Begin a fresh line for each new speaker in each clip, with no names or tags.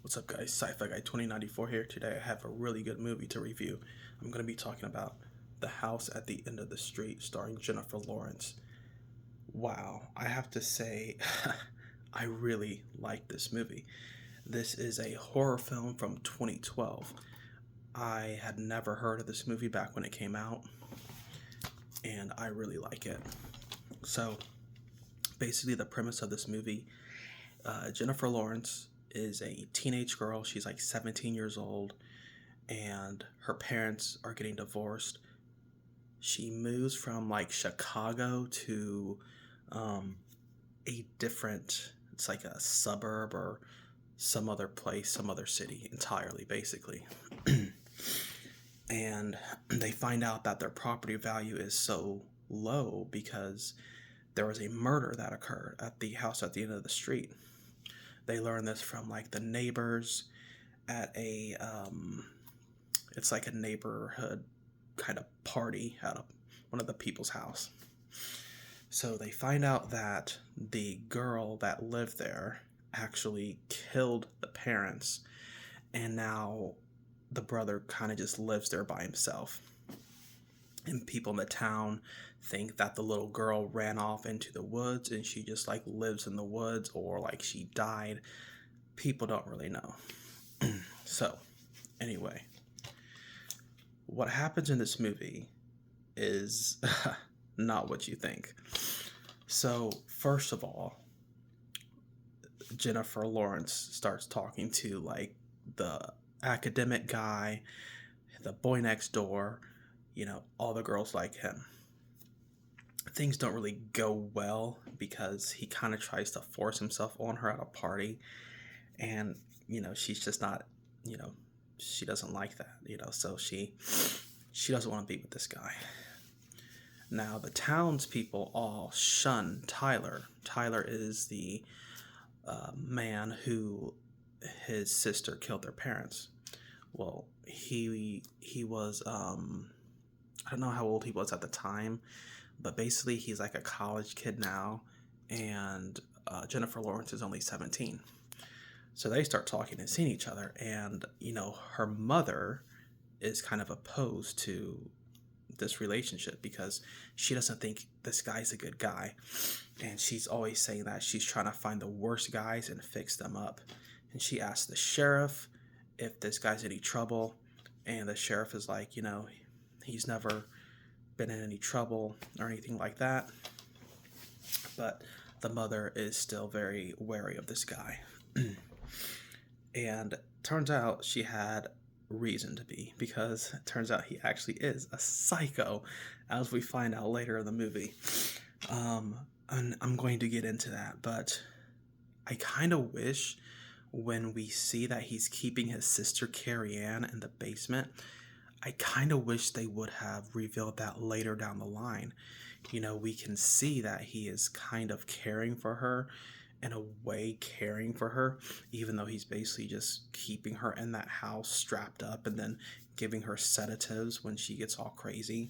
What's up, guys? Sci-Fi Guy 2094 here. Today I have a really good movie to review. I'm going to be talking about The House at the End of the Street, starring Jennifer Lawrence. Wow, I have to say, I really like this movie. This is a horror film from 2012. I had never heard of this movie back when it came out, and I really like it. So, basically, the premise of this movie, Jennifer Lawrence is a teenage girl. She's like 17 years old, and her parents are getting divorced. She moves from like Chicago to um, a different, it's like a suburb or some other place, some other city entirely, basically. And they find out that their property value is so low because there was a murder that occurred at the house at the end of the street. They learn this from like the neighbors at a it's like a neighborhood kind of party at one of the people's house. So they find out that the girl that lived there actually killed the parents, and now the brother kind of just lives there by himself. And people in the town think that the little girl ran off into the woods and she just like lives in the woods, or like she died. People don't really know. So, anyway, what happens in this movie is not what you think. So, first of all, Jennifer Lawrence starts talking to like the academic guy, the boy next door, all the girls like him. Things don't really go well because he kind of tries to force himself on her at a party, and she's just not, you know she doesn't like that, so she doesn't want to be with this guy. Now the townspeople all shun Tyler. Tyler is the man who his sister killed their parents. Well, he was I don't know how old he was at the time, but basically he's like a college kid now, and Jennifer Lawrence is only 17. So they start talking and seeing each other, and her mother is kind of opposed to this relationship because she doesn't think this guy's a good guy, and she's always saying that she's trying to find the worst guys and fix them up. And she asks the sheriff if this guy's in any trouble, and the sheriff is like, he's never been in any trouble or anything like that. But the mother is still very wary of this guy. And turns out she had reason to be, because it turns out he actually is a psycho, as we find out later in the movie. And I'm going to get into that, but I kind of wish when we see that he's keeping his sister Carrie Ann in the basement, I kind of wish they would have revealed that later down the line. We can see that he is kind of caring for her, in a way caring for her, even though he's basically just keeping her in that house strapped up and then giving her sedatives when she gets all crazy.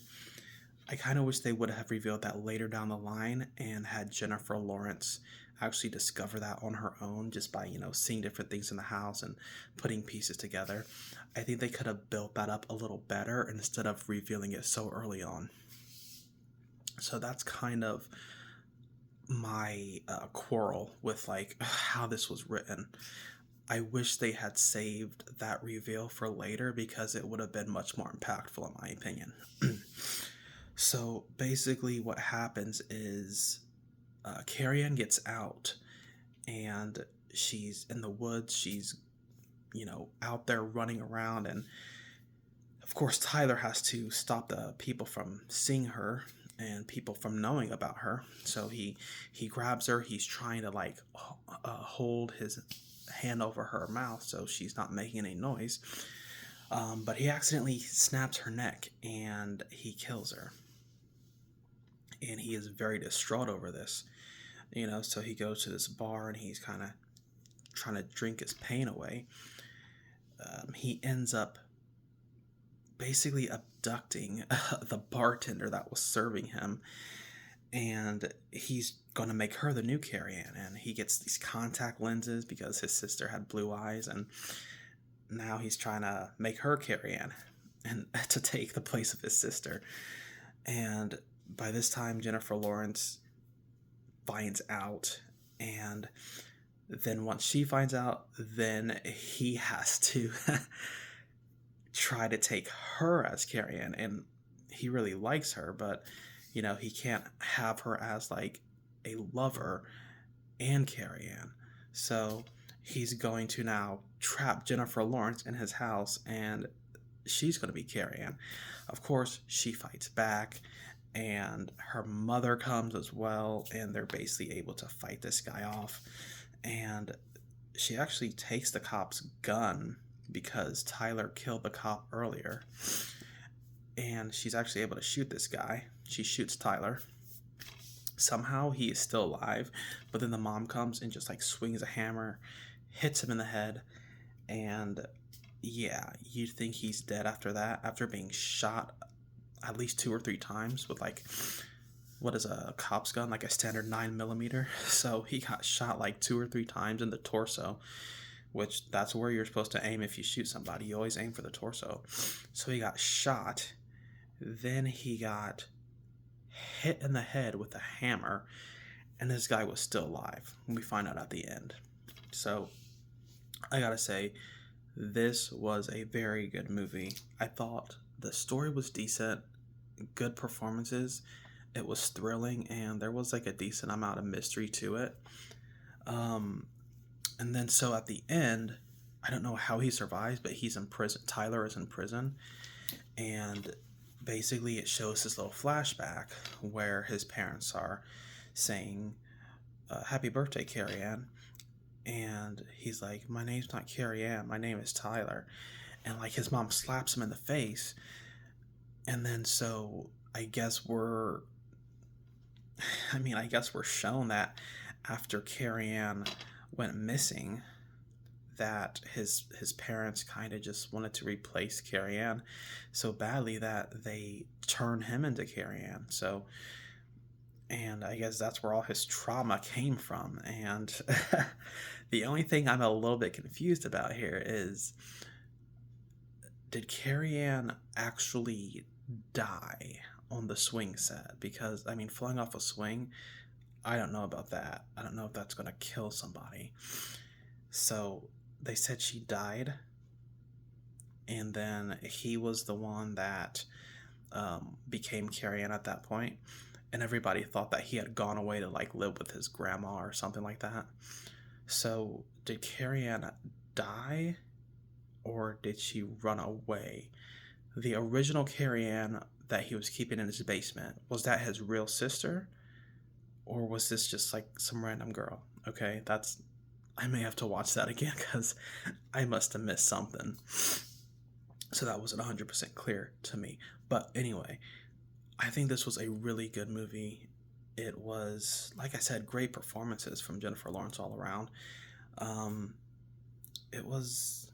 I kind of wish they would have revealed that later down the line and had Jennifer Lawrence actually discover that on her own, just by, seeing different things in the house and putting pieces together. I think they could have built that up a little better instead of revealing it so early on. So that's kind of my quarrel with like how this was written. I wish they had saved that reveal for later, because it would have been much more impactful in my opinion. So basically what happens is Carrie Ann gets out, and she's in the woods. She's out there running around, and of course Tyler has to stop the people from seeing her and people from knowing about her. So he grabs her. He's trying to like hold his hand over her mouth so she's not making any noise, but he accidentally snaps her neck and he kills her, and he is very distraught over this. So he goes to this bar and he's kind of trying to drink his pain away. He ends up basically abducting the bartender that was serving him, and he's going to make her the new Carrie Ann. And he gets these contact lenses because his sister had blue eyes, and now he's trying to make her Carrie Ann and to take the place of his sister. And by this time, Jennifer Lawrence finds out, and then once she finds out, then he has to try to take her as Carrie Ann. And he really likes her, but he can't have her as like a lover and Carrie Ann. So he's going to now trap Jennifer Lawrence in his house, and she's going to be Carrie Ann. Of course, she fights back, and her mother comes as well, and they're basically able to fight this guy off. And she actually takes the cop's gun because Tyler killed the cop earlier. And she's actually able to shoot this guy. She shoots Tyler. Somehow he is still alive, but then the mom comes and just like swings a hammer, hits him in the head, and yeah, you'd think he's dead after that, after being shot at least 2 or 3 times with like, what is a cop's gun, like a standard 9mm. So he got shot like 2 or 3 times in the torso, which that's where you're supposed to aim if you shoot somebody. You always aim for the torso. So he got shot. Then he got hit in the head with a hammer, and this guy was still alive when we find out at the end. So I gotta say, this was a very good movie. I thought the story was decent, good performances, it was thrilling, and there was like a decent amount of mystery to it. And then so at the end, I don't know how he survives, but he's in prison. Tyler is in prison, and basically it shows this little flashback where his parents are saying, happy birthday, Carrie Ann. And he's like, my name's not Carrie Ann, my name is Tyler. And like his mom slaps him in the face. And then so I guess we're shown that after Carrie Ann went missing, that his parents kind of just wanted to replace Carrie Ann so badly that they turned him into Carrie Ann. So, and I guess that's where all his trauma came from. And the only thing I'm a little bit confused about here is, did Carrie Ann actually die on the swing set? Because, I mean, falling off a swing, I don't know about that. I don't know if that's going to kill somebody. So they said she died, and then he was the one that became Carrie Ann at that point, and everybody thought that he had gone away to like live with his grandma or something like that. So did Carrie Ann die, or did she run away? The original Carrie Ann that he was keeping in his basement, was that his real sister, or was this just like some random girl? Okay, I may have to watch that again because I must have missed something. So that wasn't 100% clear to me. But anyway, I think this was a really good movie. It was, like I said, great performances from Jennifer Lawrence all around. It was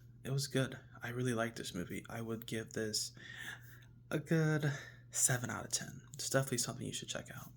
good. I really liked this movie. I would give this a good 7 out of 10. It's definitely something you should check out.